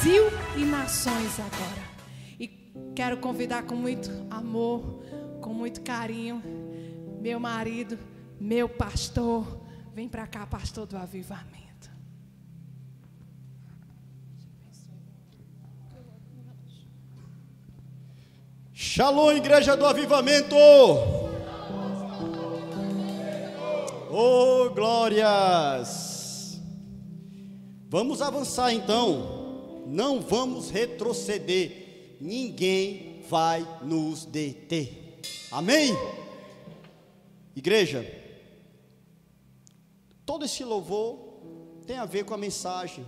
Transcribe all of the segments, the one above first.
Brasil e nações agora. E quero convidar com muito amor, com muito carinho, meu marido, meu pastor. Vem para cá, pastor do avivamento. Shalom, igreja do avivamento. Oh, glórias. Vamos avançar então. Não vamos retroceder. Ninguém vai nos deter. Amém? Igreja, todo esse louvor tem a ver com a mensagem.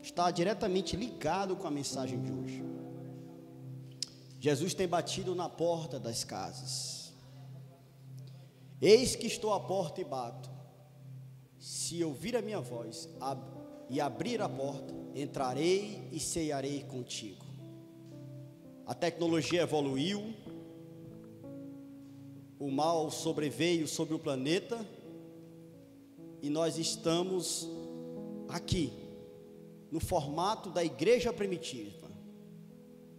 Está diretamente ligado com a mensagem de hoje. Jesus tem batido na porta das casas. Eis que estou à porta e bato. Se ouvir a minha voz e abrir a porta, entrarei e cearei contigo. A tecnologia evoluiu, o mal sobreveio sobre o planeta e nós estamos aqui, no formato da igreja primitiva,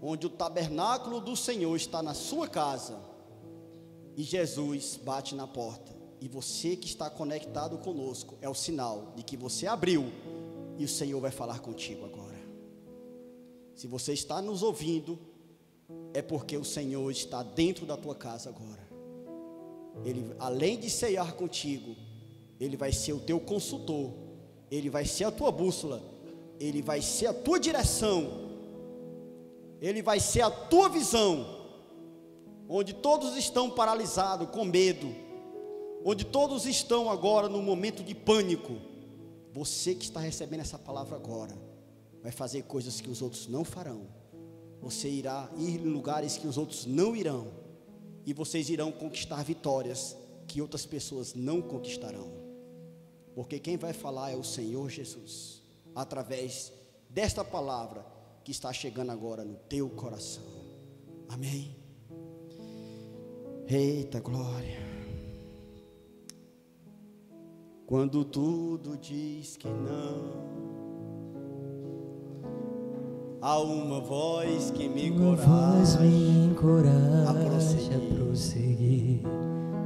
onde o tabernáculo do Senhor está na sua casa e Jesus bate na porta. E você que está conectado conosco é o sinal de que você abriu e o Senhor vai falar contigo agora. Se você está nos ouvindo, é porque o Senhor está dentro da tua casa agora. Ele, além de cear contigo, Ele vai ser o teu consultor, Ele vai ser a tua bússola, Ele vai ser a tua direção, Ele vai ser a tua visão, onde todos estão paralisados, com medo, onde todos estão agora no momento de pânico. Você que está recebendo essa palavra agora, vai fazer coisas que os outros não farão. Você irá ir em lugares que os outros não irão, e vocês irão conquistar vitórias que outras pessoas não conquistarão, porque quem vai falar é o Senhor Jesus, através desta palavra que está chegando agora no teu coração. Amém? Eita glória. Quando tudo diz que não, há uma voz que me encoraja a prosseguir.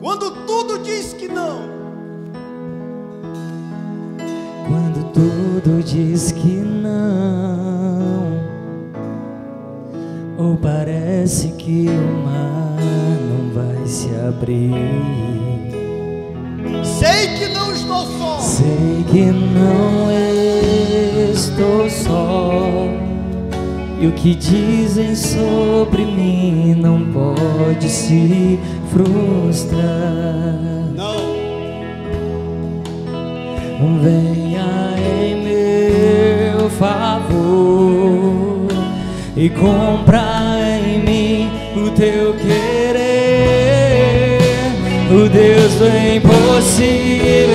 Quando tudo diz que não, quando tudo diz que não, ou parece que o mar não vai se abrir. Sei que não estou só. Sei que não estou só. E o que dizem sobre mim não pode se frustrar. Não. Venha em meu favor e compra em mim o teu querer, o Deus do impossível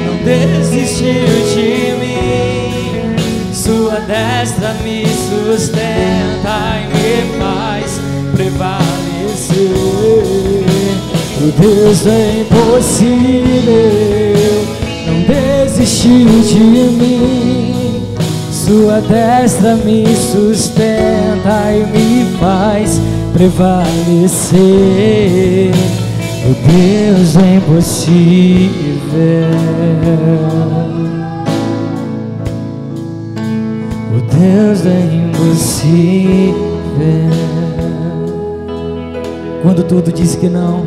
não desistiu de mim. Sua destra me sustenta e me faz prevalecer. O Deus do impossível não desistiu de mim. Sua destra me sustenta e me faz prevalecer. O Deus é impossível. O Deus é impossível. Quando tudo diz que não,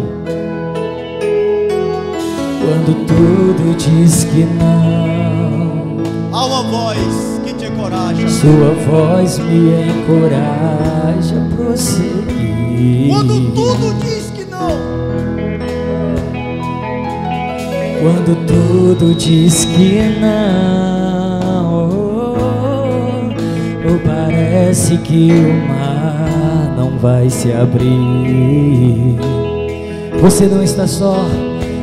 quando tudo diz que não, há uma voz que te encoraja. Sua voz me encoraja a prosseguir. Quando tudo diz que não, quando tudo diz que não, ou parece que o mar não vai se abrir. Você não está só.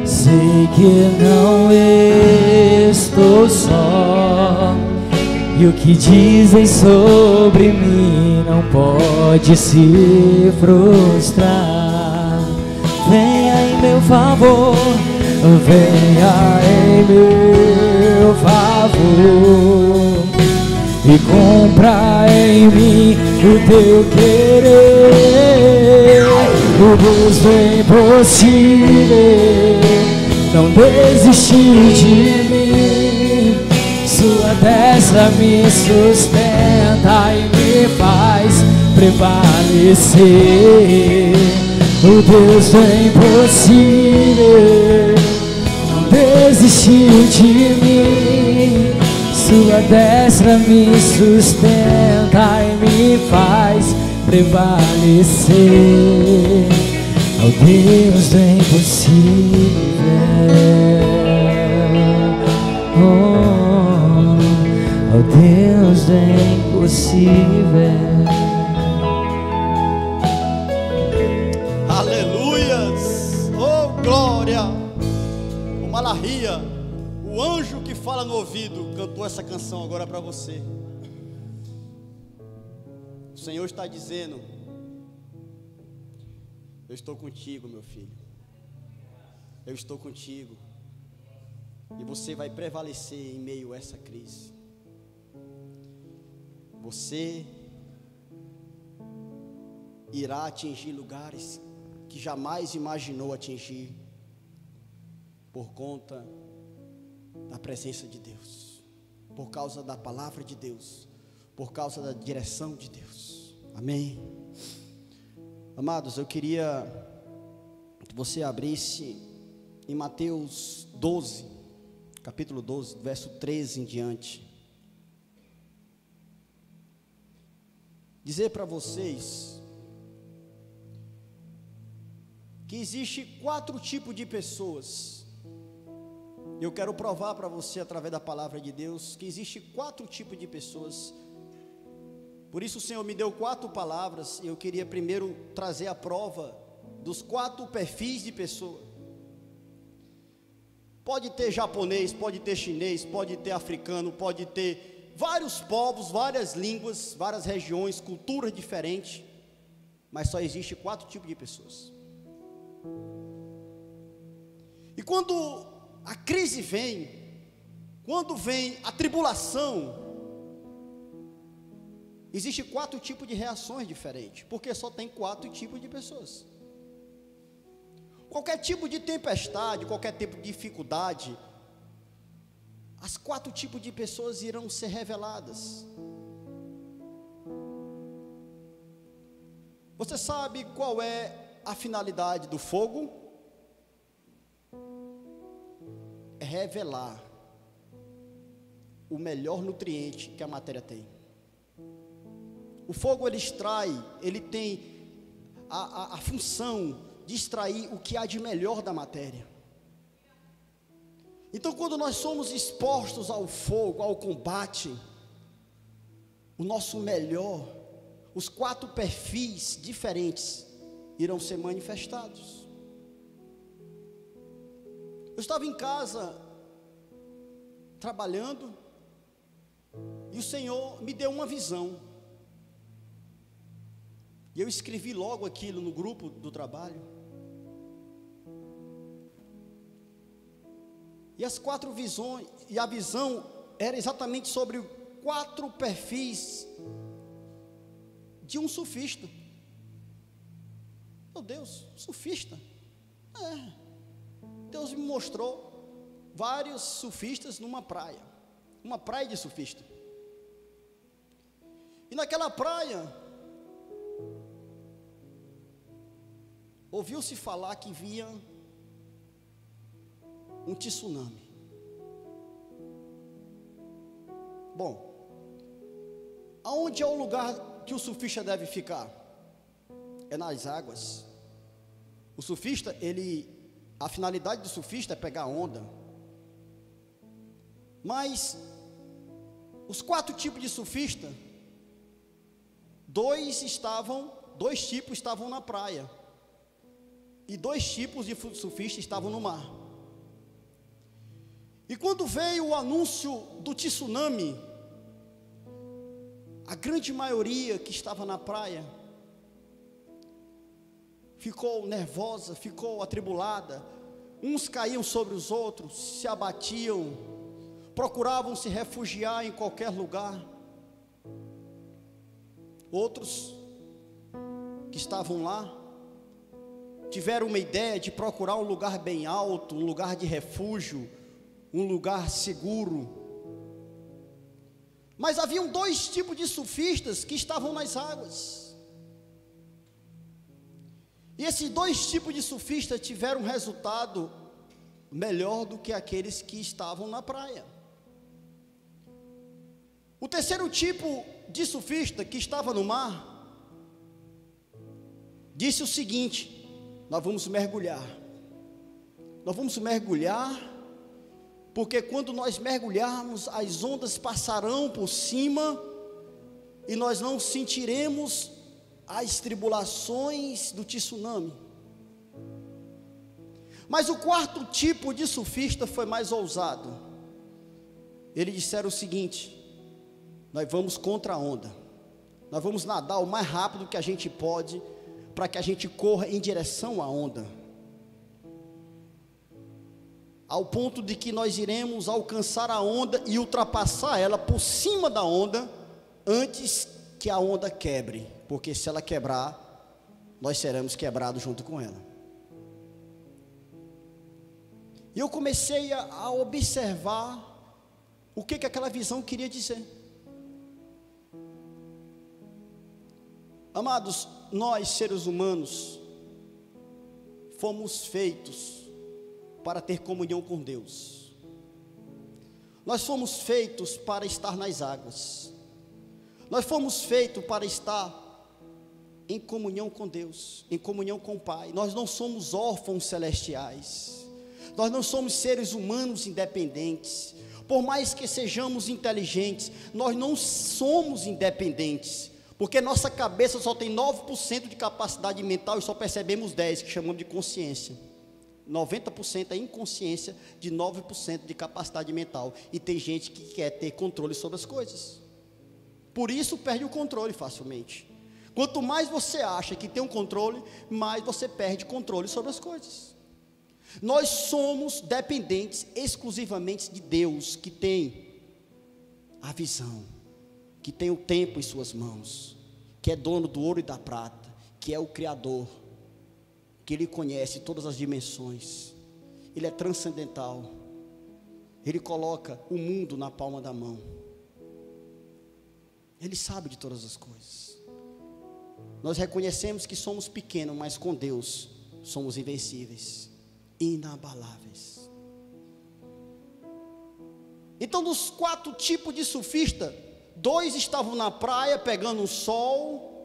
Sei que não estou só. E o que dizem sobre mim não pode se frustrar. Venha em meu favor, venha em meu favor e cumpra em mim o teu querer. O Deus do impossível não desistiu de mim. Sua destra me sustenta e me faz prevalecer. O Deus do impossível não desistiu de mim. Sua destra me sustenta e me faz prevalecer. Ao Deus do impossível, ao Deus do impossível. Aleluias! Oh, glória! O Malahia, o anjo que fala no ouvido, cantou essa canção agora para você. O Senhor está dizendo: eu estou contigo, meu filho. Eu estou contigo. E você vai prevalecer em meio a essa crise. Você irá atingir lugares que jamais imaginou atingir, por conta da presença de Deus, por causa da palavra de Deus, por causa da direção de Deus. Amém? Amados, eu queria que você abrisse em Mateus 12, capítulo 12, verso 13 em diante. Dizer para vocês que existe 4 tipos de pessoas. Eu quero provar para você através da palavra de Deus que existe 4 tipos de pessoas. Por isso o Senhor me deu 4 palavras e eu queria primeiro trazer a prova dos 4 perfis de pessoa. Pode ter japonês, pode ter chinês, pode ter africano, pode ter vários povos, várias línguas, várias regiões, culturas diferentes, mas só existe 4 tipos de pessoas. E quando a crise vem, quando vem a tribulação, existe 4 tipos de reações diferentes, porque só tem 4 tipos de pessoas. Qualquer tipo de tempestade, qualquer tipo de dificuldade, as 4 tipos de pessoas irão ser reveladas. Você sabe qual é a finalidade do fogo? É revelar o melhor nutriente que a matéria tem. O fogo ele extrai, ele tem a função de extrair o que há de melhor da matéria. Então, quando nós somos expostos ao fogo, ao combate, o nosso melhor, os 4 perfis diferentes irão ser manifestados. Eu estava em casa, trabalhando, e o Senhor me deu uma visão. E eu escrevi logo aquilo no grupo do trabalho. E as 4 visões, e a visão era exatamente sobre 4 perfis de um surfista. Meu Deus, surfista? Deus me mostrou vários surfistas numa praia, uma praia de surfista. E naquela praia, ouviu-se falar que vinha um tsunami. Bom, aonde é o lugar que o surfista deve ficar? É nas águas. O surfista, a finalidade do surfista é pegar onda. Mas os 4 tipos de surfista, 2 tipos estavam na praia e 2 tipos de surfista estavam no mar. E quando veio o anúncio do tsunami, a grande maioria que estava na praia ficou nervosa, ficou atribulada. Uns caíam sobre os outros, se abatiam, procuravam se refugiar em qualquer lugar. Outros que estavam lá tiveram uma ideia de procurar um lugar bem alto, um lugar de refúgio, um lugar seguro. Mas haviam dois tipos de surfistas que estavam nas águas. E esses dois tipos de surfistas tiveram um resultado melhor do que aqueles que estavam na praia. O terceiro tipo de surfista, que estava no mar, disse o seguinte: nós vamos mergulhar. Nós vamos mergulhar, porque quando nós mergulharmos, as ondas passarão por cima e nós não sentiremos as tribulações do tsunami. Mas o quarto tipo de surfista foi mais ousado. Eles disseram o seguinte: nós vamos contra a onda, nós vamos nadar o mais rápido que a gente pode, para que a gente corra em direção à onda, ao ponto de que nós iremos alcançar a onda e ultrapassar ela por cima da onda, antes que a onda quebre, porque se ela quebrar, nós seremos quebrados junto com ela. E eu comecei a observar o que aquela visão queria dizer. Amados, nós seres humanos fomos feitos para ter comunhão com Deus. Nós fomos feitos para estar nas águas. Nós fomos feitos para estar em comunhão com Deus, em comunhão com o Pai. Nós não somos órfãos celestiais. Nós não somos seres humanos independentes. Por mais que sejamos inteligentes, nós não somos independentes, porque nossa cabeça só tem 9% de capacidade mental e só percebemos 10%, que chamamos de consciência. 90% é inconsciência de 9% de capacidade mental. E tem gente que quer ter controle sobre as coisas, por isso perde o controle facilmente. Quanto mais você acha que tem um controle, mais você perde controle sobre as coisas. Nós somos dependentes exclusivamente de Deus, que tem a visão, que tem o tempo em suas mãos, que é dono do ouro e da prata, que é o Criador, que Ele conhece todas as dimensões, Ele é transcendental, Ele coloca o mundo na palma da mão, Ele sabe de todas as coisas. Nós reconhecemos que somos pequenos, mas com Deus somos invencíveis, inabaláveis. Então, dos 4 tipos de surfista, 2 estavam na praia pegando o sol,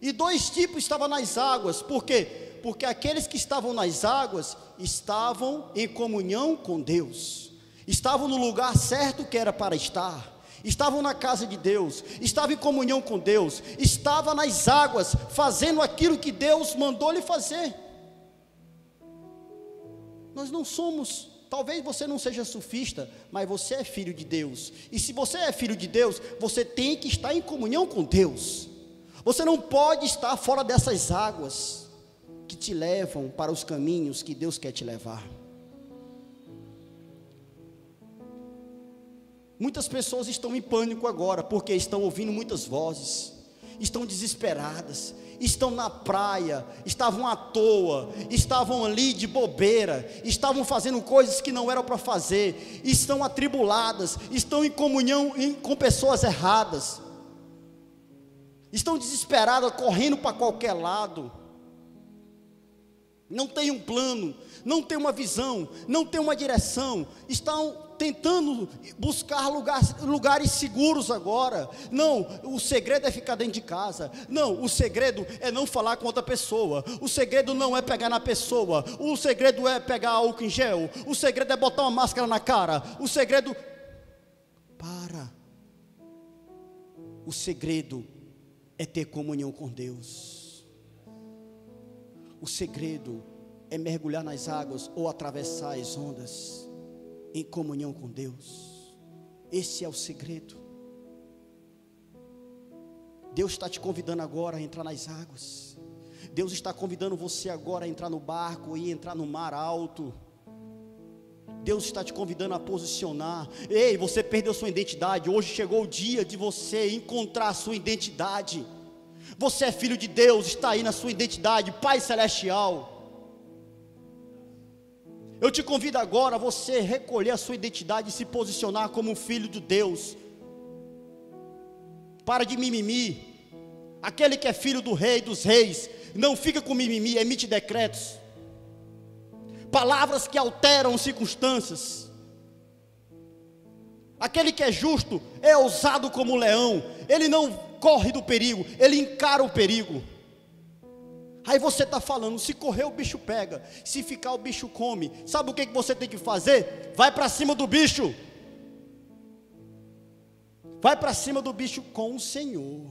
e 2 tipos estavam nas águas. Por quê? Porque aqueles que estavam nas águas estavam em comunhão com Deus, estavam no lugar certo que era para estar, estavam na casa de Deus, estavam em comunhão com Deus, estavam nas águas, fazendo aquilo que Deus mandou lhe fazer. Nós não somos, talvez você não seja surfista, mas você é filho de Deus, e se você é filho de Deus, você tem que estar em comunhão com Deus. Você não pode estar fora dessas águas que te levam para os caminhos que Deus quer te levar. Muitas pessoas estão em pânico agora, porque estão ouvindo muitas vozes, estão desesperadas, estão na praia, estavam à toa, estavam ali de bobeira, estavam fazendo coisas que não eram para fazer, estão atribuladas, estão em comunhão com pessoas erradas, estão desesperadas, correndo para qualquer lado, não tem um plano, não tem uma visão, não tem uma direção, estão tentando buscar lugares seguros agora. Não, o segredo é ficar dentro de casa. Não, o segredo é não falar com outra pessoa. O segredo não é pegar na pessoa. O segredo é pegar álcool em gel. O segredo é botar uma máscara na cara. O segredo... O segredo é ter comunhão com Deus. O segredo é mergulhar nas águas ou atravessar as ondas em comunhão com Deus. Esse é o segredo. Deus está te convidando agora a entrar nas águas. Deus está convidando você agora a entrar no barco e entrar no mar alto. Deus está te convidando a posicionar. Ei, você perdeu sua identidade. Hoje chegou o dia de você encontrar a sua identidade. Você é filho de Deus, está aí na sua identidade, Pai Celestial. Eu te convido agora a você recolher a sua identidade e se posicionar como um filho de Deus. Para de mimimi. Aquele que é filho do Rei dos Reis não fica com mimimi, emite decretos, palavras que alteram circunstâncias. Aquele que é justo é ousado como um leão, ele não corre do perigo, ele encara o perigo. Aí você está falando, se correr o bicho pega, se ficar o bicho come. Sabe o que você tem que fazer? Vai para cima do bicho. Vai para cima do bicho com o Senhor.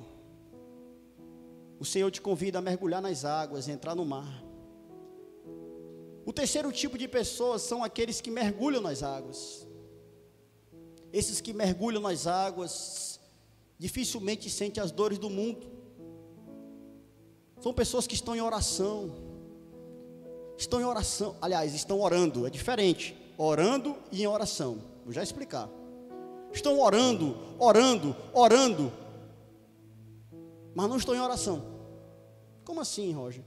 O Senhor te convida a mergulhar nas águas, entrar no mar. O terceiro tipo de pessoas são aqueles que mergulham nas águas. Esses que mergulham nas águas dificilmente sentem as dores do mundo. São pessoas que estão em oração. Estão em oração, aliás, estão orando, é diferente. Orando e em oração. Vou já explicar. Estão orando, mas não estão em oração. Como assim, Roger?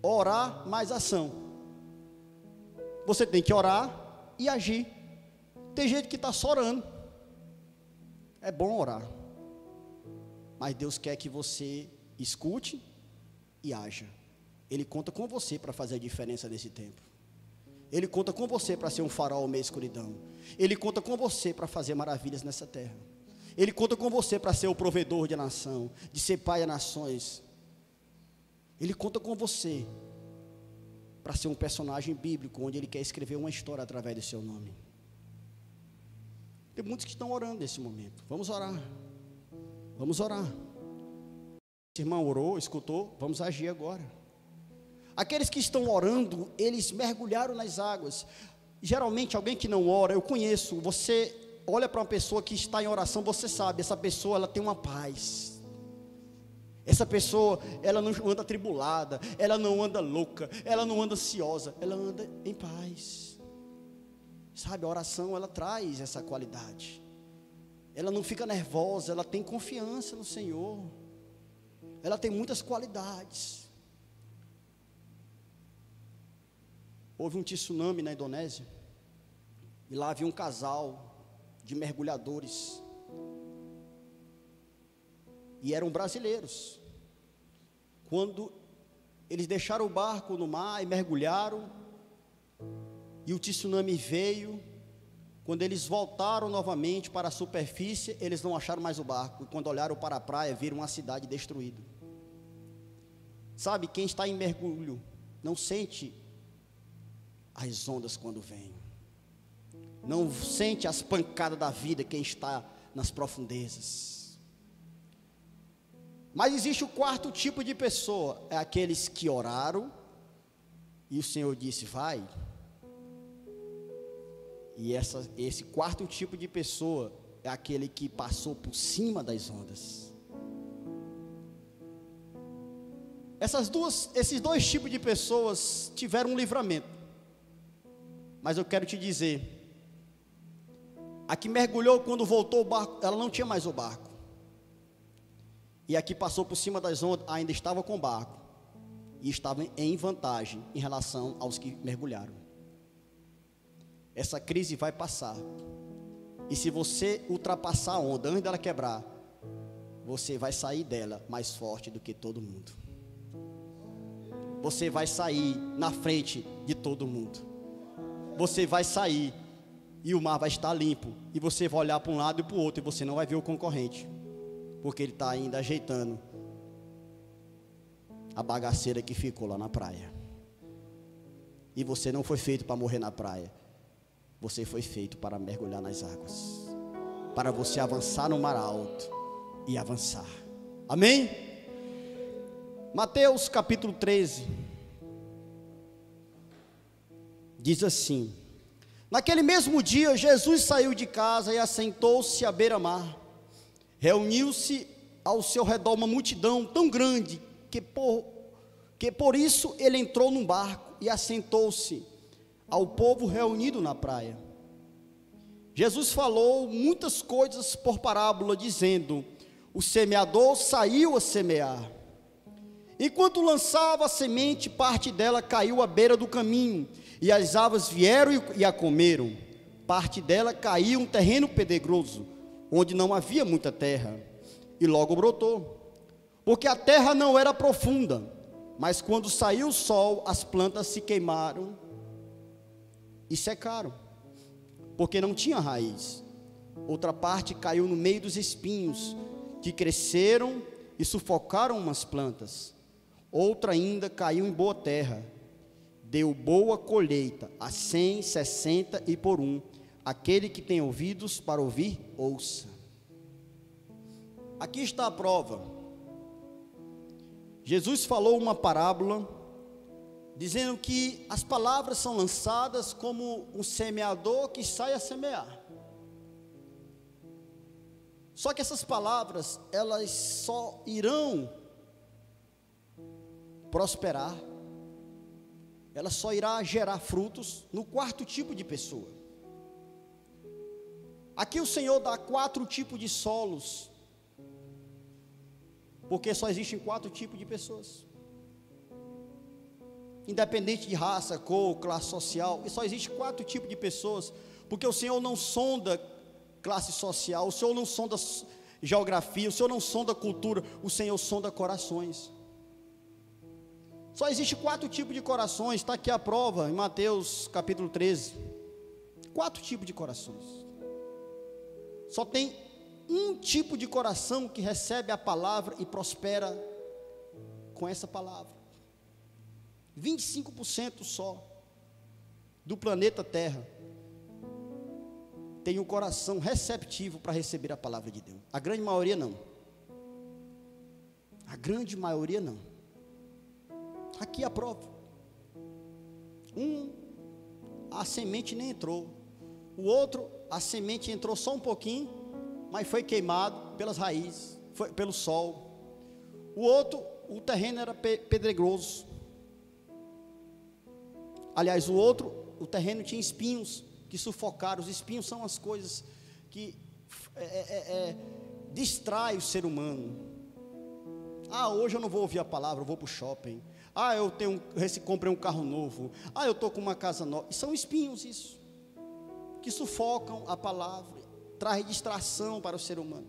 Orar mais ação. Você tem que orar e agir. Tem gente que está só orando. É bom orar, mas Deus quer que você escute e haja. Ele conta com você para fazer a diferença nesse tempo. Ele conta com você para ser um farol ao meio da escuridão. Ele conta com você para fazer maravilhas nessa terra. Ele conta com você para ser o provedor de nação, de ser pai de nações. Ele conta com você para ser um personagem bíblico, onde Ele quer escrever uma história através do seu nome. Tem muitos que estão orando nesse momento. Vamos orar. Vamos orar. Esse irmão orou, escutou, vamos agir agora. Aqueles que estão orando, eles mergulharam nas águas. Geralmente alguém que não ora, eu conheço, você olha para uma pessoa que está em oração, você sabe, essa pessoa ela tem uma paz. Essa pessoa, ela não anda atribulada, ela não anda louca, ela não anda ansiosa, ela anda em paz. Sabe, a oração ela traz essa qualidade. Ela não fica nervosa, ela tem confiança no Senhor. Ela tem muitas qualidades. Houve um tsunami na Indonésia, e lá havia um casal de mergulhadores, e eram brasileiros. Quando eles deixaram o barco no mar e mergulharam, e o tsunami veio, quando eles voltaram novamente para a superfície, eles não acharam mais o barco, e quando olharam para a praia, viram uma cidade destruída. Sabe, quem está em mergulho não sente as ondas quando vêm, não sente as pancadas da vida, quem está nas profundezas. Mas existe o quarto tipo de pessoa, é aqueles que oraram, e o Senhor disse, vai. E esse quarto tipo de pessoa é aquele que passou por cima das ondas. Esses dois tipos de pessoas tiveram um livramento. Mas eu quero te dizer, a que mergulhou quando voltou o barco, ela não tinha mais o barco. E a que passou por cima das ondas ainda estava com o barco. E estava em vantagem em relação aos que mergulharam. Essa crise vai passar. E se você ultrapassar a onda antes dela quebrar, você vai sair dela mais forte do que todo mundo. Você vai sair na frente de todo mundo. Você vai sair e o mar vai estar limpo. E você vai olhar para um lado e para o outro e você não vai ver o concorrente, porque ele está ainda ajeitando a bagaceira que ficou lá na praia. E você não foi feito para morrer na praia. Você foi feito para mergulhar nas águas, para você avançar no mar alto e avançar. Amém? Mateus capítulo 13 diz assim: naquele mesmo dia Jesus saiu de casa e assentou-se à beira-mar. Reuniu-se ao seu redor uma multidão tão grande que por isso ele entrou num barco e assentou-se ao povo reunido na praia. Jesus falou muitas coisas por parábola, dizendo: o semeador saiu a semear. Enquanto lançava a semente, parte dela caiu à beira do caminho, e as aves vieram e a comeram. Parte dela caiu em um terreno pedregoso, onde não havia muita terra, e logo brotou, porque a terra não era profunda. Mas quando saiu o sol, as plantas se queimaram e secaram, porque não tinha raiz. Outra parte caiu no meio dos espinhos, que cresceram e sufocaram umas plantas. Outra ainda caiu em boa terra, deu boa colheita, a 100, 60 e por 1. Aquele que tem ouvidos para ouvir, ouça. Aqui está a prova. Jesus falou uma parábola, dizendo que as palavras são lançadas como um semeador que sai a semear. Só que essas palavras, elas só irão prosperar, ela só irá gerar frutos no quarto tipo de pessoa. Aqui o Senhor dá 4 tipos de solos, porque só existem 4 tipos de pessoas, independente de raça, cor, classe social, e só existe 4 tipos de pessoas, porque o Senhor não sonda classe social, o Senhor não sonda geografia, o Senhor não sonda cultura, o Senhor sonda corações. Só existe 4 tipos de corações, está aqui a prova, em Mateus capítulo 13, 4 tipos de corações. Só tem um tipo de coração que recebe a palavra e prospera com essa palavra. 25% só do planeta Terra tem um coração receptivo para receber a palavra de Deus. A grande maioria não. A grande maioria não. Aqui a prova. A semente nem entrou. O outro, a semente entrou só um pouquinho, mas foi queimado pelas raízes, foi pelo sol. O outro, o terreno era pedregoso. Aliás, o outro, o terreno tinha espinhos que sufocaram. Os espinhos são as coisas que distraem o ser humano. Hoje eu não vou ouvir a palavra, eu vou para o shopping. Eu comprei um carro novo. Eu estou com uma casa nova. E são espinhos isso, que sufocam a palavra, traz distração para o ser humano.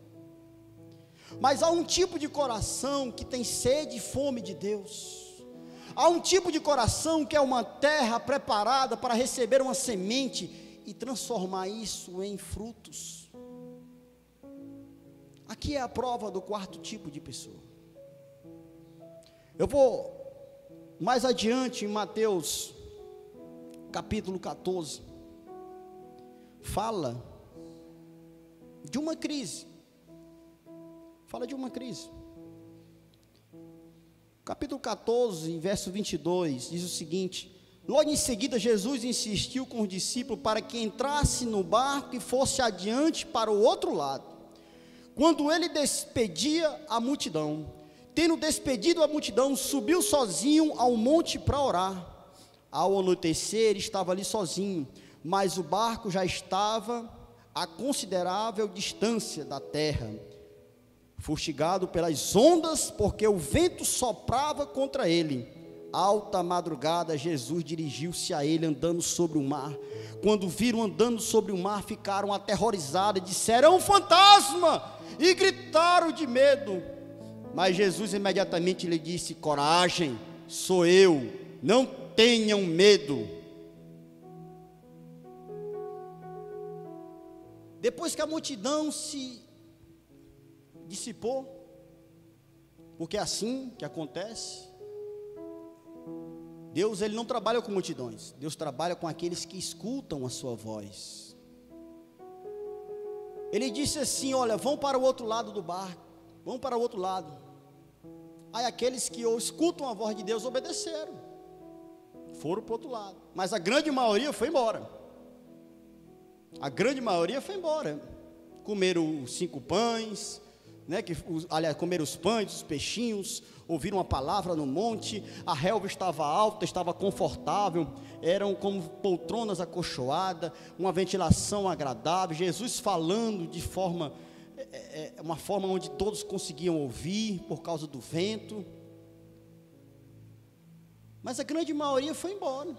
Mas há um tipo de coração que tem sede e fome de Deus. Há um tipo de coração que é uma terra preparada para receber uma semente e transformar isso em frutos. Aqui é a prova do 4º tipo de pessoa. Eu vou mais adiante em Mateus capítulo 14. Fala de uma crise. Capítulo 14, verso 22, diz o seguinte: logo em seguida Jesus insistiu com os discípulos para que entrasse no barco e fosse adiante para o outro lado. Quando ele despedia a multidão, tendo despedido a multidão, subiu sozinho ao monte para orar. Ao anoitecer estava ali sozinho, mas o barco já estava a considerável distância da terra, fustigado pelas ondas, porque o vento soprava contra ele. Alta madrugada, Jesus dirigiu-se a ele andando sobre o mar. Quando viram andando sobre o mar, ficaram aterrorizados e disseram: é um fantasma! E gritaram de medo. Mas Jesus imediatamente lhe disse: coragem, sou eu, não tenham medo. Depois que a multidão se dissipou, porque é assim que acontece. Deus, ele não trabalha com multidões. Deus trabalha com aqueles que escutam a sua voz. Ele disse assim: olha, vão para o outro lado do barco, vão para o outro lado. Aí aqueles que escutam a voz de Deus obedeceram, foram para o outro lado. Mas a grande maioria foi embora. Comeram os 5 pães, comeram os pães, os peixinhos, ouviram a palavra no monte. A relva estava alta, estava confortável, eram como poltronas acolchoadas, uma ventilação agradável, Jesus falando de forma uma forma onde todos conseguiam ouvir por causa do vento. Mas a grande maioria foi embora.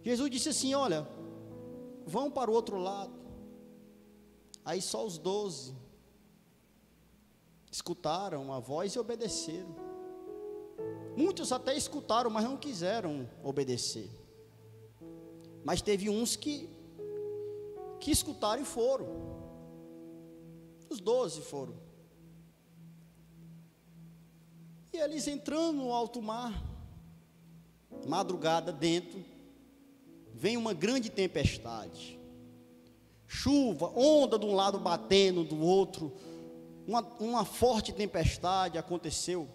Jesus disse assim: olha, vão para o outro lado. Aí só os 12 escutaram a voz e obedeceram. Muitos até escutaram, mas não quiseram obedecer. Mas teve uns que escutaram e foram. Os 12 foram. E eles entrando no alto mar, madrugada dentro, vem uma grande tempestade, chuva, onda de um lado batendo do outro, uma forte tempestade aconteceu.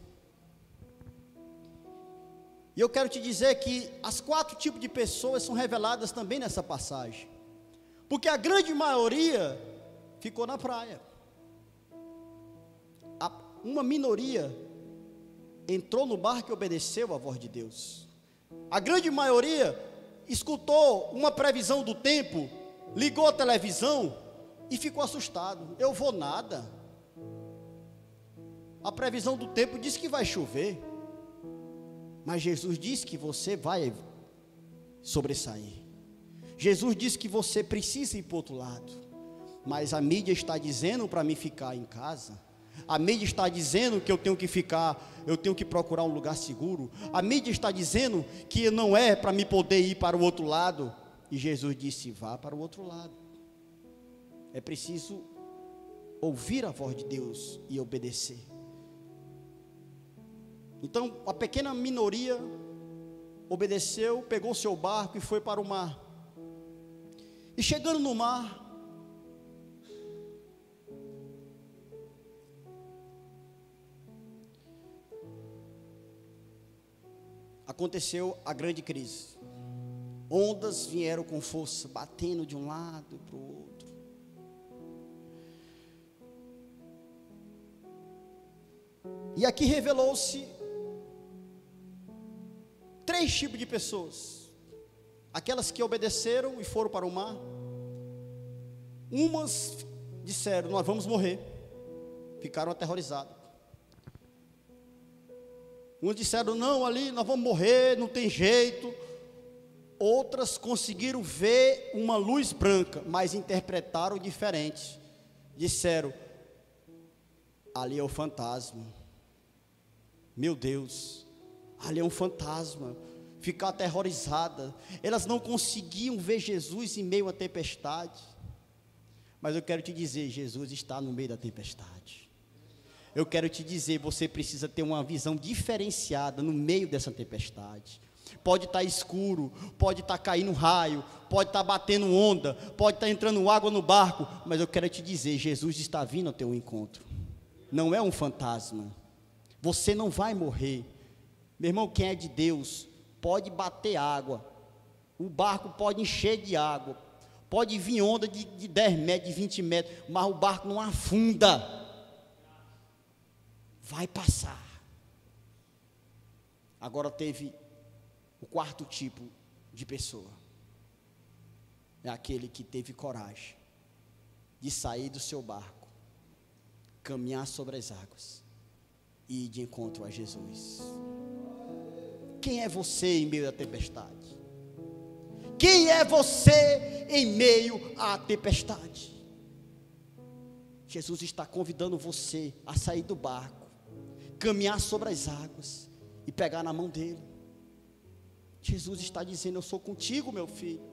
E eu quero te dizer que as 4 tipos de pessoas são reveladas também nessa passagem, porque a grande maioria ficou na praia, uma minoria entrou no barco e obedeceu a voz de Deus. A grande maioria escutou uma previsão do tempo, ligou a televisão e ficou assustado. Eu vou nada. A previsão do tempo diz que vai chover, mas Jesus disse que você vai sobressair. Jesus disse que você precisa ir para o outro lado, mas a mídia está dizendo para mim ficar em casa. A mídia está dizendo que eu tenho que ficar, eu tenho que procurar um lugar seguro. A mídia está dizendo que não é para me poder ir para o outro lado. E Jesus disse: vá para o outro lado. É preciso ouvir a voz de Deus e obedecer. Então a pequena minoria obedeceu, pegou seu barco e foi para o mar. E chegando no mar, aconteceu a grande crise. Ondas vieram com força, batendo de um lado para o outro. E aqui revelou-se 3 tipos de pessoas: aquelas que obedeceram e foram para o mar. Umas disseram: nós vamos morrer, ficaram aterrorizadas. Uns disseram: não, ali nós vamos morrer, não tem jeito. Outras conseguiram ver uma luz branca, mas interpretaram diferente. Disseram: ali é o fantasma. Meu Deus, ali é um fantasma. Ficaram aterrorizadas. Elas não conseguiam ver Jesus em meio à tempestade. Mas eu quero te dizer, Jesus está no meio da tempestade. Eu quero te dizer, você precisa ter uma visão diferenciada no meio dessa tempestade. Pode estar escuro, pode estar caindo raio, pode estar batendo onda, pode estar entrando água no barco, mas eu quero te dizer, Jesus está vindo ao teu encontro. Não é um fantasma. Você não vai morrer. Meu irmão, quem é de Deus, pode bater água, o barco pode encher de água, pode vir onda de 10 metros, de 20 metros, mas o barco não afunda. Vai passar. Agora teve o 4º tipo de pessoa. É aquele que teve coragem de sair do seu barco, caminhar sobre as águas e ir de encontro a Jesus. Quem é você em meio à tempestade? Quem é você em meio à tempestade? Jesus está convidando você a sair do barco, caminhar sobre as águas e pegar na mão dele. Jesus está dizendo: eu sou contigo, meu filho.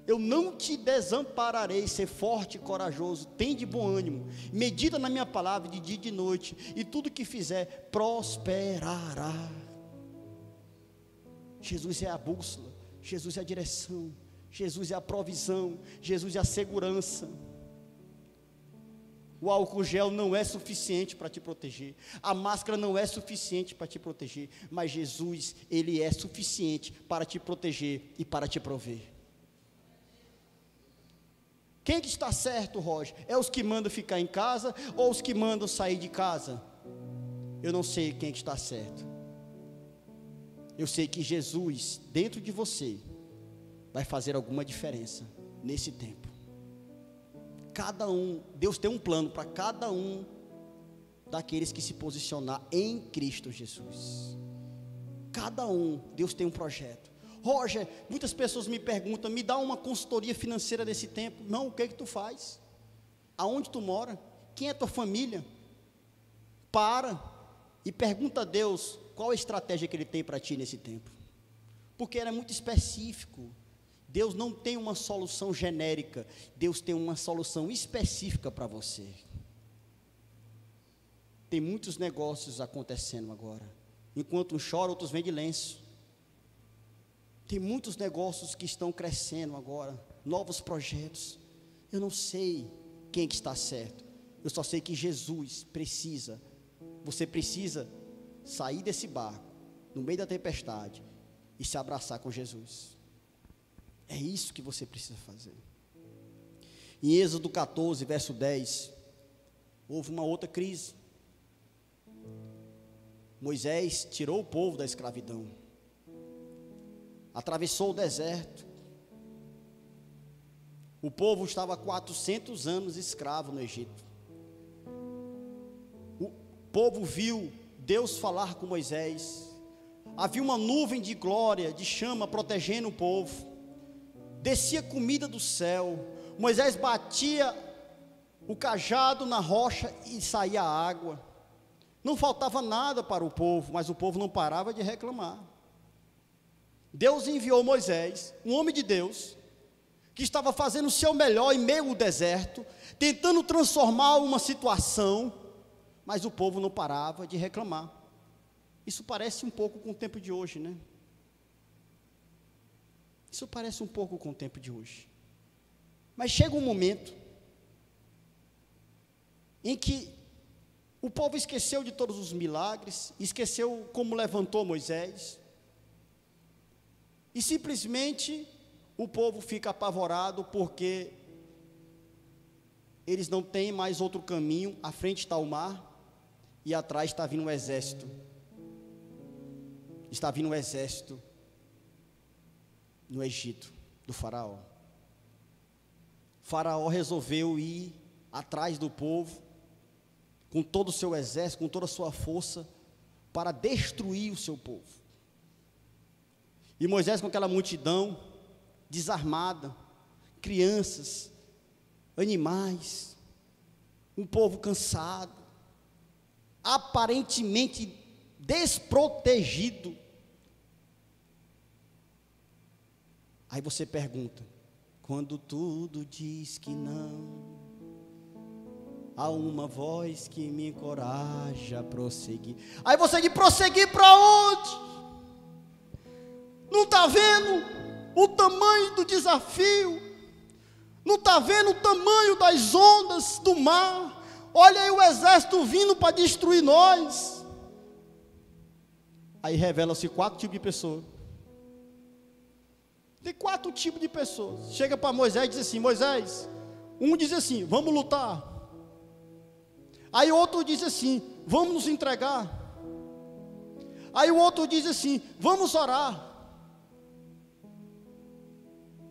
Eu não te desampararei. Ser forte e corajoso, tem de bom ânimo, medita na minha palavra de dia e de noite, e tudo que fizer prosperará. Jesus é a bússola, Jesus é a direção, Jesus é a provisão, Jesus é a segurança. O álcool gel não é suficiente para te proteger, a máscara não é suficiente para te proteger, mas Jesus, Ele é suficiente para te proteger e para te prover. Quem que está certo, Roger? É os que mandam ficar em casa ou os que mandam sair de casa? Eu não sei quem que está certo. Eu sei que Jesus, dentro de você, vai fazer alguma diferença nesse tempo. cada um, Deus tem um plano para cada um daqueles que se posicionar em Cristo Jesus. Cada um, Deus tem um projeto. Roger, muitas pessoas me perguntam, me dá uma consultoria financeira nesse tempo. Não, o que é que tu faz? Aonde tu mora? Quem é tua família? Para e pergunta a Deus qual a estratégia que Ele tem para ti nesse tempo. Porque era muito específico. Deus não tem uma solução genérica, Deus tem uma solução específica para você. Tem muitos negócios acontecendo agora. Enquanto um chora, outros vendem lenço. Tem muitos negócios que estão crescendo agora, novos projetos. Eu não sei quem que está certo. Eu só sei que Jesus precisa, você precisa sair desse barco, no meio da tempestade, e se abraçar com Jesus. É isso que você precisa fazer. Em Êxodo 14, verso 10, houve uma outra crise. Moisés tirou o povo da escravidão, atravessou o deserto. O povo estava há 400 anos escravo no Egito. O povo viu Deus falar com Moisés. Havia uma nuvem de glória, de chama protegendo o povo. Descia comida do céu. Moisés batia o cajado na rocha e saía água. Não faltava nada para o povo, mas o povo não parava de reclamar. Deus enviou Moisés, um homem de Deus, que estava fazendo o seu melhor em meio ao deserto, tentando transformar uma situação, mas o povo não parava de reclamar. Isso parece um pouco com o tempo de hoje, né? Isso parece um pouco com o tempo de hoje. Mas chega um momento em que o povo esqueceu de todos os milagres, esqueceu como levantou Moisés, e simplesmente o povo fica apavorado porque eles não têm mais outro caminho. À frente está o mar e atrás está vindo um exército. Está vindo um exército no Egito, do faraó. O faraó resolveu ir atrás do povo, com todo o seu exército, com toda a sua força, para destruir o seu povo. E Moisés, com aquela multidão desarmada, crianças, animais, um povo cansado, aparentemente desprotegido. Aí você pergunta: quando tudo diz que não, há uma voz que me encoraja a prosseguir. Aí você diz: prosseguir para onde? Não está vendo o tamanho do desafio? Não está vendo o tamanho das ondas do mar? Olha aí o exército vindo para destruir nós. Aí revela-se 4 tipos de pessoas. Tem 4 tipos de pessoas. Chega para Moisés e diz assim: Moisés, um diz assim, vamos lutar. Aí o outro diz assim, vamos nos entregar. Aí o outro diz assim, vamos orar.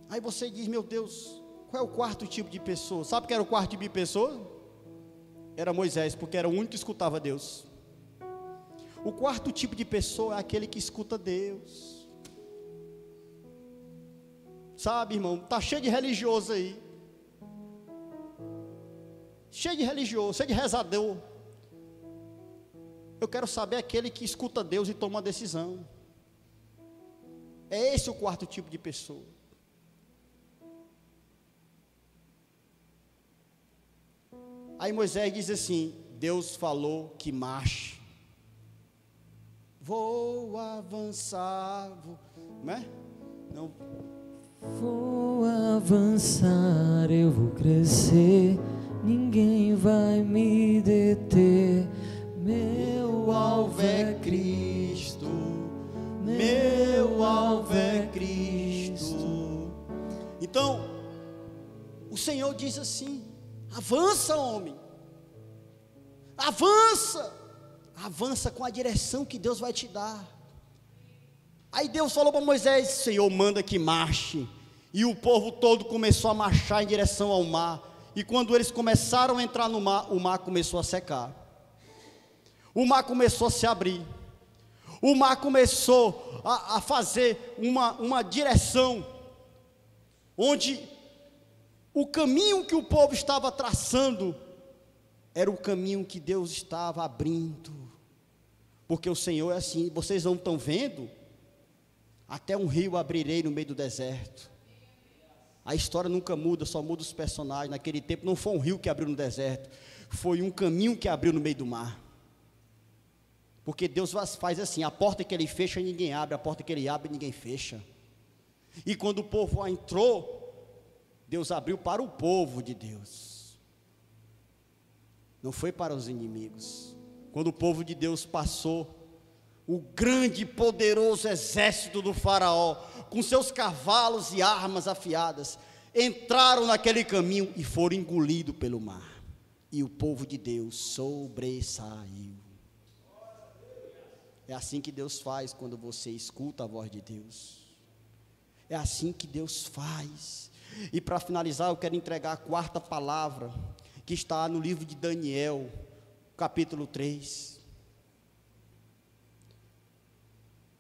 Aí você diz: meu Deus, qual é o 4º tipo de pessoa? Sabe o que era o 4º tipo de pessoa? Era Moisés, porque era o único que escutava Deus. O 4º tipo de pessoa é aquele que escuta Deus. Sabe, irmão, está cheio de religioso aí. Cheio de religioso, cheio de rezador. Eu quero saber aquele que escuta Deus e toma uma decisão. É esse o 4º tipo de pessoa. Aí Moisés diz assim: Deus falou que marche. Vou avançar, né? Não. Vou avançar, eu vou crescer, ninguém vai me deter. Meu alvo é Cristo, meu alvo é Cristo. Então, o Senhor diz assim: avança, homem, avança, avança com a direção que Deus vai te dar. Aí Deus falou para Moisés: Senhor, manda que marche. E o povo todo começou a marchar em direção ao mar. E quando eles começaram a entrar no mar, o mar começou a secar. O mar começou a se abrir. O mar começou a fazer uma direção, onde o caminho que o povo estava traçando, era o caminho que Deus estava abrindo. Porque o Senhor é assim, vocês não estão vendo? Até um rio abrirei no meio do deserto. A história nunca muda, só muda os personagens. Naquele tempo não foi um rio que abriu no deserto, foi um caminho que abriu no meio do mar. Porque Deus faz assim, a porta que Ele fecha ninguém abre, a porta que Ele abre ninguém fecha. E quando o povo entrou, Deus abriu para o povo de Deus, não foi para os inimigos. Quando o povo de Deus passou, o grande e poderoso exército do faraó, com seus cavalos e armas afiadas, entraram naquele caminho e foram engolidos pelo mar. E o povo de Deus sobressaiu. É assim que Deus faz quando você escuta a voz de Deus. É assim que Deus faz. E para finalizar, eu quero entregar a quarta palavra, que está no livro de Daniel, capítulo 3.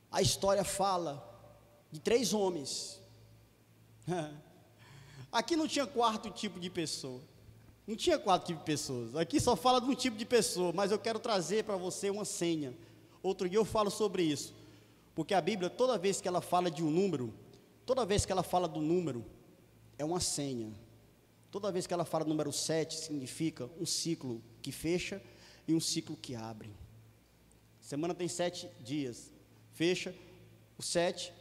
A história fala de 3 homens. Aqui não tinha 4 tipos de pessoa. Não tinha 4 tipos de pessoas. Aqui só fala de um tipo de pessoa, mas eu quero trazer para você uma senha. Outro dia eu falo sobre isso, porque a Bíblia, toda vez que ela fala de um número, toda vez que ela fala do número, é uma senha. Toda vez que ela fala do número 7, significa um ciclo que fecha e um ciclo que abre. Semana tem 7 dias, fecha o 7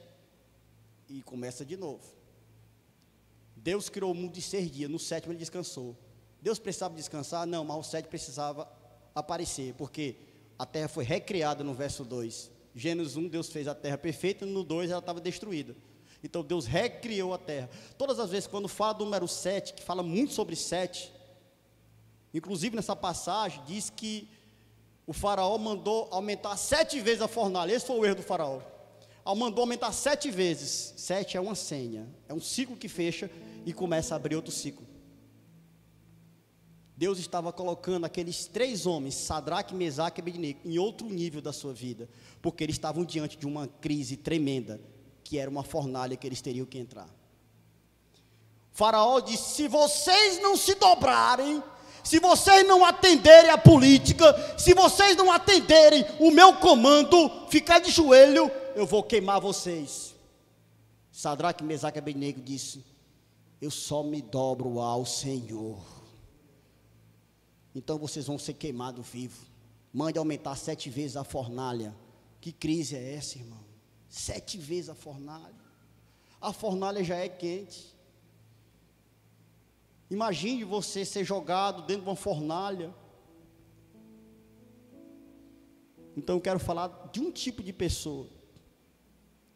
e começa de novo. Deus criou o mundo de 6 dias, no 7º Ele descansou. Deus precisava descansar? Não, mas o 7 precisava aparecer, porque a terra foi recriada no verso 2. Gênesis 1, Deus fez a terra perfeita, no 2 ela estava destruída. Então Deus recriou a terra. Todas as vezes quando fala do número 7, que fala muito sobre 7, inclusive nessa passagem, diz que o faraó mandou aumentar 7 vezes a fornalha. Esse foi o erro do faraó. Mandou aumentar 7 vezes. 7 é uma senha, é um ciclo que fecha e começa a abrir outro ciclo. Deus estava colocando aqueles 3 homens, Sadraque, Mesaque e Abednego, em outro nível da sua vida, porque eles estavam diante de uma crise tremenda, que era uma fornalha que eles teriam que entrar. O faraó disse: se vocês não se dobrarem, se vocês não atenderem a política, se vocês não atenderem o meu comando, ficar de joelho, eu vou queimar vocês. Sadraque, Mesaque e Abednego disse: eu só me dobro ao Senhor. Então vocês vão ser queimados vivos. Mande aumentar 7 vezes a fornalha. Que crise é essa, irmão? 7 vezes a fornalha. A fornalha já é quente. Imagine você ser jogado dentro de uma fornalha. Então eu quero falar de um tipo de pessoa,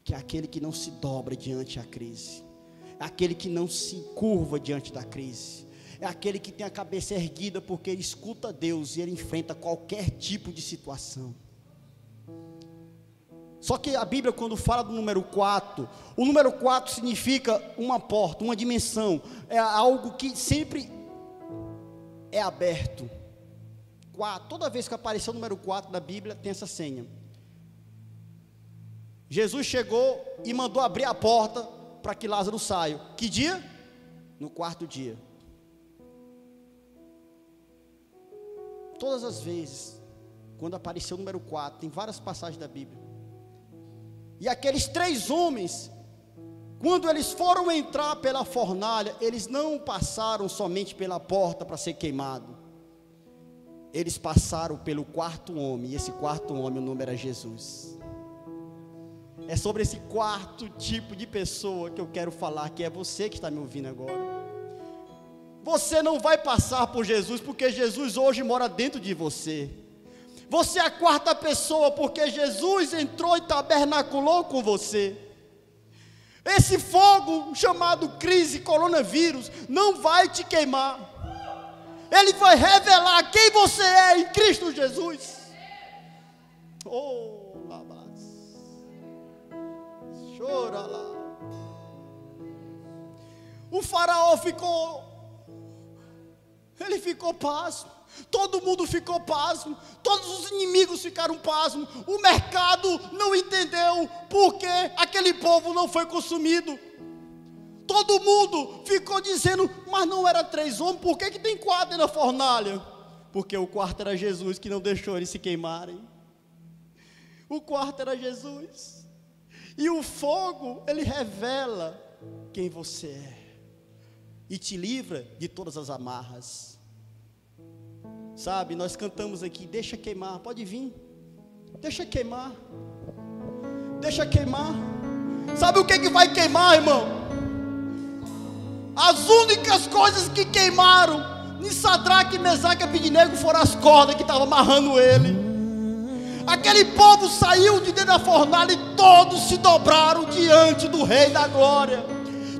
que é aquele que não se dobra diante da crise, é aquele que não se curva diante da crise, é aquele que tem a cabeça erguida, porque ele escuta Deus e ele enfrenta qualquer tipo de situação. Só que a Bíblia, quando fala do número 4, o número 4 significa uma porta, uma dimensão, é algo que sempre é aberto. Toda vez que apareceu o número 4 da Bíblia, tem essa senha. Jesus chegou e mandou abrir a porta para que Lázaro saia. Que dia? No 4º dia. Todas as vezes, quando apareceu o número 4, tem várias passagens da Bíblia. E aqueles 3 homens, quando eles foram entrar pela fornalha, eles não passaram somente pela porta para ser queimado. Eles passaram pelo 4º homem, e esse 4º homem, o nome era Jesus. É sobre esse 4º tipo de pessoa que eu quero falar, que é você que está me ouvindo agora. Você não vai passar por Jesus, porque Jesus hoje mora dentro de você. Você é a 4ª pessoa, porque Jesus entrou e tabernaculou com você. Esse fogo chamado crise, coronavírus, não vai te queimar. Ele vai revelar quem você é em Cristo Jesus. Oh, labás. Chora lá. O faraó ficou ficou pasmo. Todo mundo ficou pasmo, todos os inimigos ficaram pasmos, o mercado não entendeu porque aquele povo não foi consumido. Todo mundo ficou dizendo, mas não era 3 homens, por que tem 4 na fornalha? Porque o quarto era Jesus que não deixou eles se queimarem. O quarto era Jesus. E o fogo, ele revela quem você é e te livra de todas as amarras. Sabe, nós cantamos aqui, deixa queimar, pode vir, deixa queimar, deixa queimar. Sabe o que vai queimar, irmão? As únicas coisas que queimaram em Sadraque, Mesaque e Abednego foram as cordas que estavam amarrando ele. Aquele povo saiu de dentro da fornalha e todos se dobraram diante do Rei da Glória.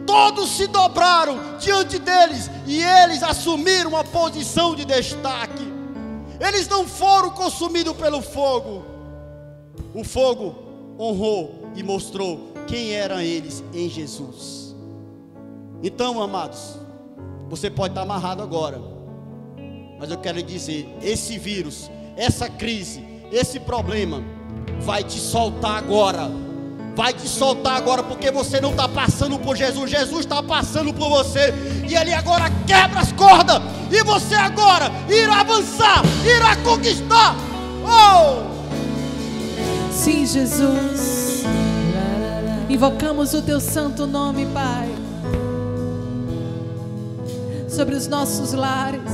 Todos se dobraram diante deles e eles assumiram uma posição de destaque. Eles não foram consumidos pelo fogo. O fogo honrou e mostrou quem eram eles em Jesus. Então, amados, você pode estar amarrado agora, mas eu quero lhe dizer, esse vírus, essa crise, esse problema vai te soltar agora. Vai te soltar agora, porque você não está passando por Jesus, Jesus está passando por você, e Ele agora quebra as cordas, e você agora irá avançar, irá conquistar. Oh! Sim, Jesus, invocamos o Teu santo nome, Pai, sobre os nossos lares,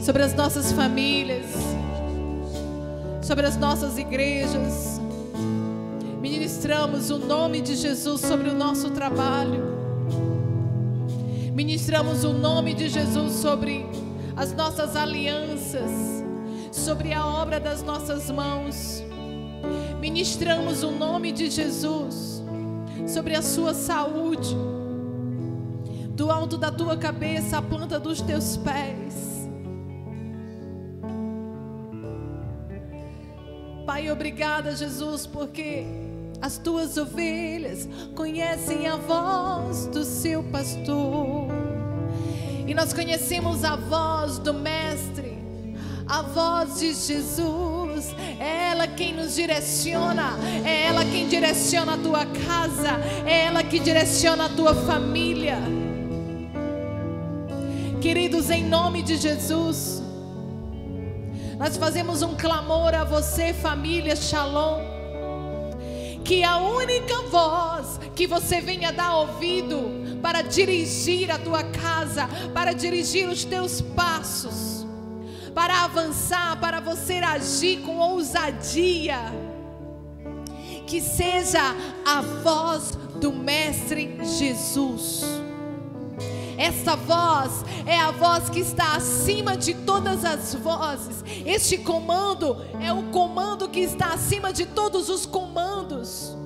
sobre as nossas famílias, sobre as nossas igrejas. Ministramos o nome de Jesus sobre o nosso trabalho. Ministramos o nome de Jesus sobre as nossas alianças, sobre a obra das nossas mãos. Ministramos o nome de Jesus sobre a sua saúde, do alto da tua cabeça à planta dos teus pés. Pai, obrigada, Jesus, porque as tuas ovelhas conhecem a voz do seu pastor. E nós conhecemos a voz do Mestre, a voz de Jesus. É ela quem nos direciona, é ela quem direciona a tua casa, é ela que direciona a tua família. Queridos, em nome de Jesus, nós fazemos um clamor a você, família Shalom, que a única voz que você venha dar ouvido para dirigir a tua casa, para dirigir os teus passos, para avançar, para você agir com ousadia, que seja a voz do Mestre Jesus. Essa voz é a voz que está acima de todas as vozes. Este comando é o comando que está acima de todos os comandos.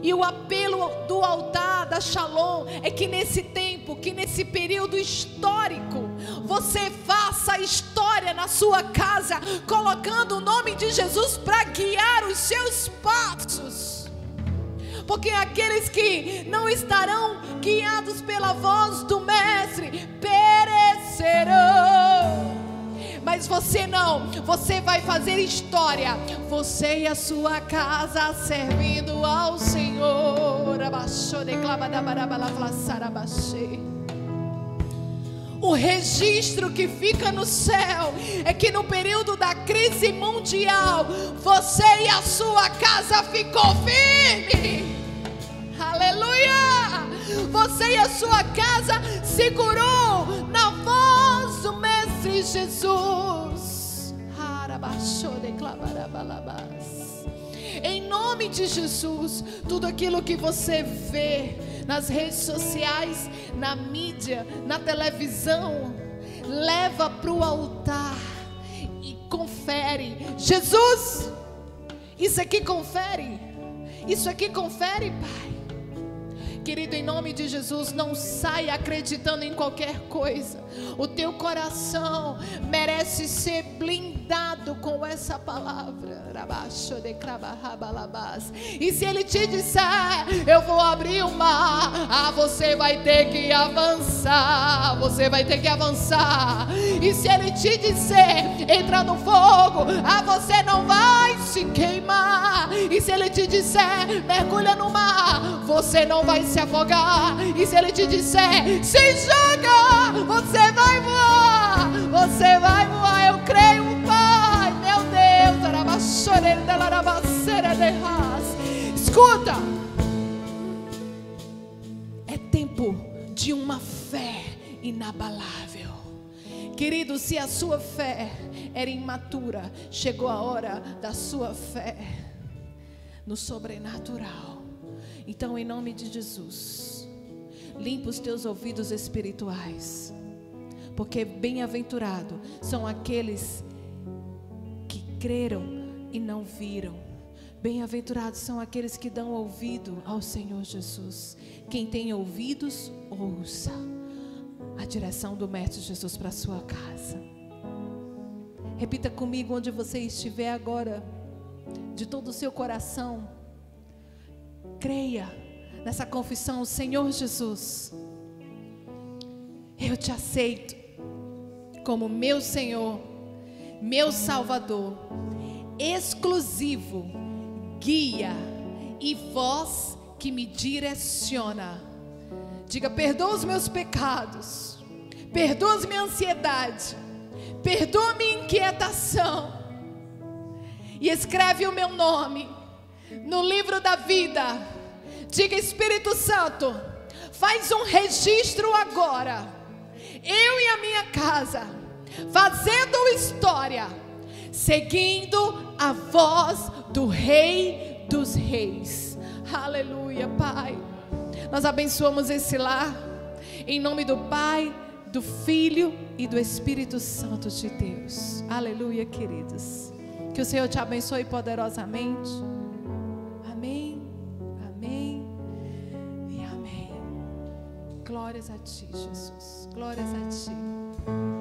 E o apelo do altar da Shalom é que nesse tempo, que nesse período histórico, você faça a história na sua casa, colocando o nome de Jesus para guiar os seus passos. Porque aqueles que não estarão guiados pela voz do Mestre perecerão. Mas você não, você vai fazer história, você e a sua casa servindo ao Senhor. O registro que fica no céu é que no período da crise mundial, você e a sua casa ficou firme. Aleluia! Você e a sua casa segurou na voz do Mestre Jesus. Em nome de Jesus, tudo aquilo que você vê nas redes sociais, na mídia, na televisão, leva para o altar e confere. Jesus, isso aqui confere. Isso aqui confere, Pai. Querido, em nome de Jesus, não saia acreditando em qualquer coisa. O teu coração merece ser blindado com essa palavra. E se Ele te disser, eu vou abrir o mar, você vai ter que avançar. avançar. Você vai ter que avançar. E se Ele te disser, entra no fogo, você não vai se queimar. E se Ele te disser, mergulha no mar, você não vai se afogar. E se Ele te disser, se joga, você vai voar. Você vai voar, eu creio, Pai. Meu Deus, escuta. É tempo de uma fé inabalável. Querido, se a sua fé era imatura, chegou a hora da sua fé no sobrenatural. Então, em nome de Jesus, limpa os teus ouvidos espirituais, porque bem-aventurado são aqueles que creram e não viram. Bem-aventurados são aqueles que dão ouvido ao Senhor Jesus. Quem tem ouvidos, ouça a direção do Mestre Jesus para a sua casa. Repita comigo onde você estiver agora, de todo o seu coração. Creia nessa confissão: Senhor Jesus, eu te aceito como meu Senhor, meu Salvador, exclusivo, guia e voz que me direciona. Diga: perdoa os meus pecados, perdoa a minha ansiedade, perdoa a minha inquietação, e escreve o meu nome no livro da vida. Diga: Espírito Santo, faz um registro agora, eu e a minha casa, fazendo história, seguindo a voz do Rei dos Reis. Aleluia, Pai. Nós abençoamos esse lar em nome do Pai, do Filho e do Espírito Santo de Deus. Aleluia, queridos. Que o Senhor te abençoe poderosamente. Amém, amém e amém. Glórias a ti, Jesus. Glórias a ti.